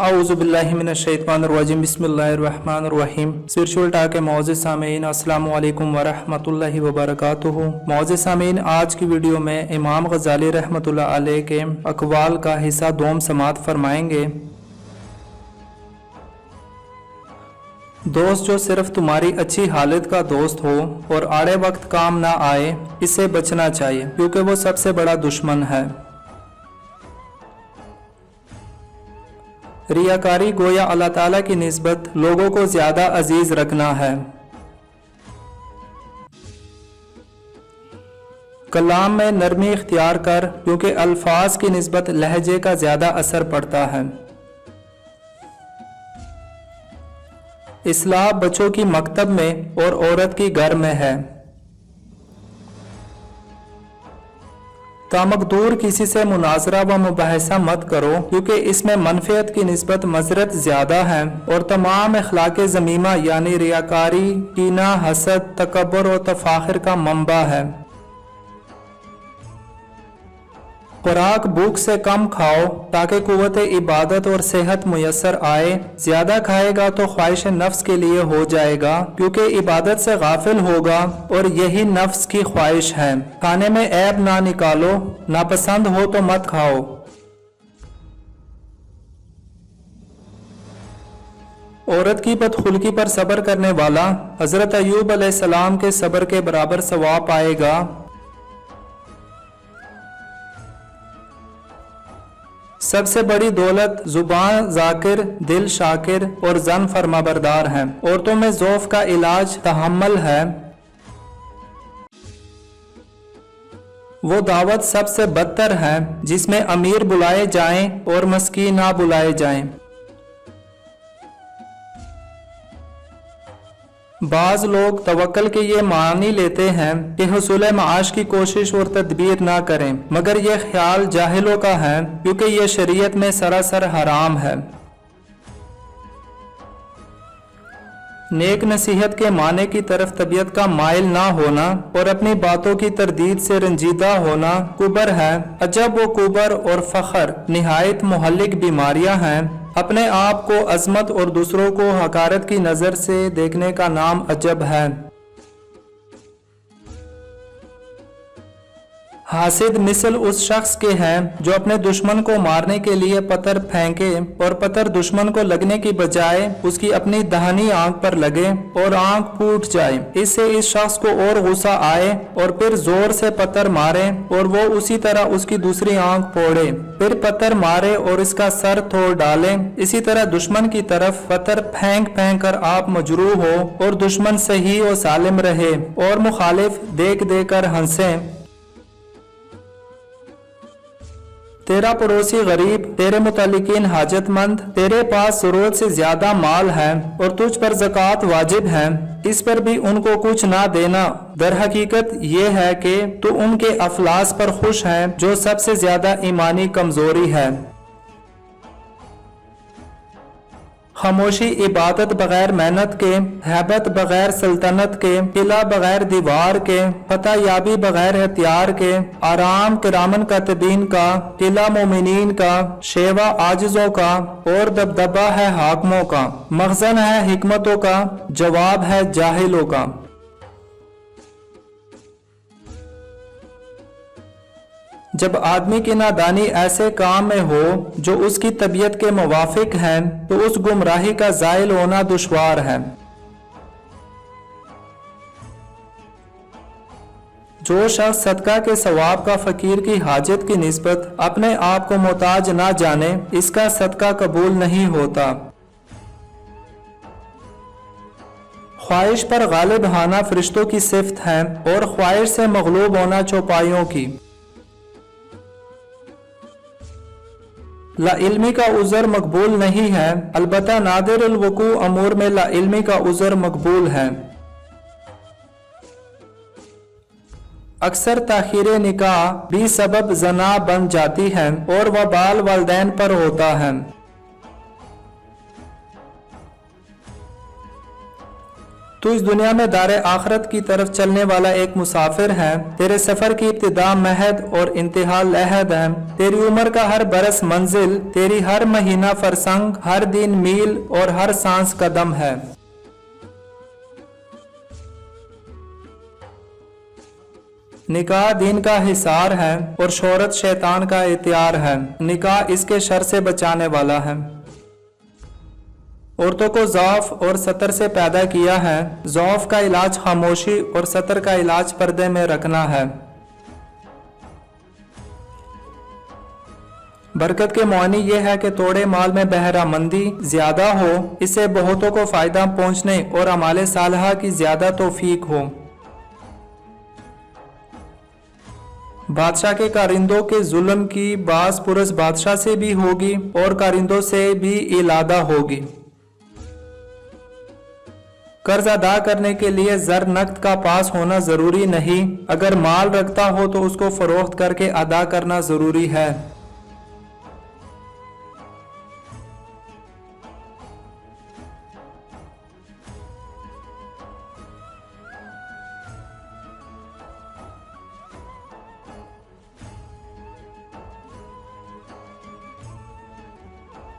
औज़ुबिल्लाहिमिनश्शैतानिर्रजीम बिस्मिल्लाहिर्रहमानिर्रहीम। Spiritual talk के मौजूद सामीन अस्सलामु अलैकुम वरहमतुल्लाहि वबरकातुहू। मौजूद सामीन, आज की वीडियो में इमाम गज़ाली रहमतुल्लाह अलैह के अक़वाल का हिस्सा दोम समात फरमाएंगे। दोस्त जो सिर्फ तुम्हारी अच्छी हालत का दोस्त हो और आड़े वक्त काम ना आए, इससे बचना चाहिए क्योंकि वो सबसे बड़ा दुश्मन है। रियाकारी गोया अल्लाह ताला की निस्बत लोगों को ज्यादा अजीज रखना है। कलाम में नरमी इख्तियार कर क्योंकि अल्फाज की निस्बत लहजे का ज्यादा असर पड़ता है। इस्लाह बच्चों की मकतब में और औरत की घर में है। तामकदूर किसी से मुनाजरा व मुबाहिसा मत करो क्योंकि इसमें मनफियत की निस्बत मजरत ज्यादा है और तमाम अखलाक ज़मीमा यानी रियाकारी, कीना, हसद, तकब्बुर और तफाखुर का मंबा है। खुराक भूख से कम खाओ ताकि कुव्वत इबादत और सेहत मुयस्सर आए। ज्यादा खाएगा तो ख्वाहिश नफ्स के लिए हो जाएगा क्योंकि इबादत से गाफिल होगा और यही नफ्स की ख्वाहिश है। खाने में ऐब ना निकालो, नापसंद हो तो मत खाओ। औरत की बदखुल्की पर सब्र करने वाला हजरत अय्यूब अलैहिस्सलाम के सब्र के बराबर सवाब पाएगा। सबसे बड़ी दौलत जुबान जाकिर, दिल शाकिर और जन फरमाबरदार है। औरतों में ज़ौफ का इलाज तहम्मुल है। वो दावत सबसे बदतर है जिसमें अमीर बुलाए जाएं और मस्कीन ना बुलाए जाएं। बाज लोग तवक्कल के ये मानी लेते हैं कि हुसूल माश की कोशिश और तदबीर ना करें, मगर यह ख्याल जाहिलों का है क्योंकि यह शरीयत में सरासर हराम है। नेक नसीहत के माने की तरफ तबीयत का माइल ना होना और अपनी बातों की तरदीद से रंजीदा होना कुबर है। अजब वो कुबर और फखर निहायत मुहल्लिक बीमारियां हैं। अपने आप को अजमत और दूसरों को हकारत की नजर से देखने का नाम अजब है। हासिद मिसल उस शख्स के हैं जो अपने दुश्मन को मारने के लिए पत्थर फेंके और पत्थर दुश्मन को लगने की बजाय उसकी अपनी दाहिनी आंख पर लगे और आंख फूट जाए। इससे इस शख्स को और गुस्सा आए और फिर जोर से पत्थर मारे और वो उसी तरह उसकी दूसरी आंख फोड़े, फिर पत्थर मारे और इसका सर तोड़ डाले। इसी तरह दुश्मन की तरफ पत्थर फेंक फेंक कर आप मजरूह हो और दुश्मन सही और सालिम रहे और मुखालिफ देख देख कर हंसे। तेरा पड़ोसी गरीब, तेरे मुतल्लिकीन हाजतमंद, तेरे पास जरूरत से ज्यादा माल है और तुझ पर ज़कात वाजिब है, इस पर भी उनको कुछ ना देना। दर हकीकत ये है कि तू उनके अफलास पर खुश है जो सबसे ज्यादा ईमानी कमजोरी है। खामोशी इबादत बगैर मेहनत के, हैबत बगैर सल्तनत के, किला बगैर दीवार के, फतह याबी बगैर हथियार के, आराम किरामन कातिबीन का, किला मोमिनीन का, शेवा आजिजों का और दबदबा है हाकमों का, मखजन है हिकमतों का, जवाब है जाहिलों का। जब आदमी की नादानी ऐसे काम में हो जो उसकी तबीयत के मुवाफिक है तो उस गुमराही का जायल होना दुश्वार है। जो शख्स सदका के सवाब का फकीर की हाजत की निस्बत अपने आप को मोहताज ना जाने, इसका सदका कबूल नहीं होता। ख्वाहिश पर गालिब आना फरिश्तों की सिफ्त है और ख्वाहिश से मगलूब होना चौपाइयों की। ला इल्मी का उज़र मकबूल नहीं है, अलबत्ता नादिर अल वकू अमूर में ला इल्मी का उज़र मकबूल है। अक्सर ताखीरे निकाह भी सबब जना बन जाती है और वबाल वालिदैन पर होता है। تو इस दुनिया में दारे आखरत की तरफ चलने वाला एक मुसाफिर है। तेरे सफर की इब्तिदा महद और इंतहा लहद है। तेरी उम्र का हर बरस मंजिल, तेरी हर महीना फरसंग, हर दिन मील और हर सांस कदम है। निकाह दीन का हिसार है और शोहरत शैतान का इत्यार है। निकाह इसके शर से बचाने वाला है। औरतों को ज़ौफ और सतर से पैदा किया है। ज़ौफ का इलाज खामोशी और सतर का इलाज पर्दे में रखना है। बरकत के मानी यह है कि तोड़े माल में बहरामंदी ज्यादा हो, इससे बहुतों को फायदा पहुंचने और अमाले सालहा की ज्यादा तौफीक हो। बादशाह के कारिंदों के जुल्म की बास पुरस बादशाह से भी होगी और कारिंदों से भी इलादा होगी। कर्ज अदा करने के लिए जर नकद का पास होना जरूरी नहीं, अगर माल रखता हो तो उसको फरोख्त करके अदा करना जरूरी है।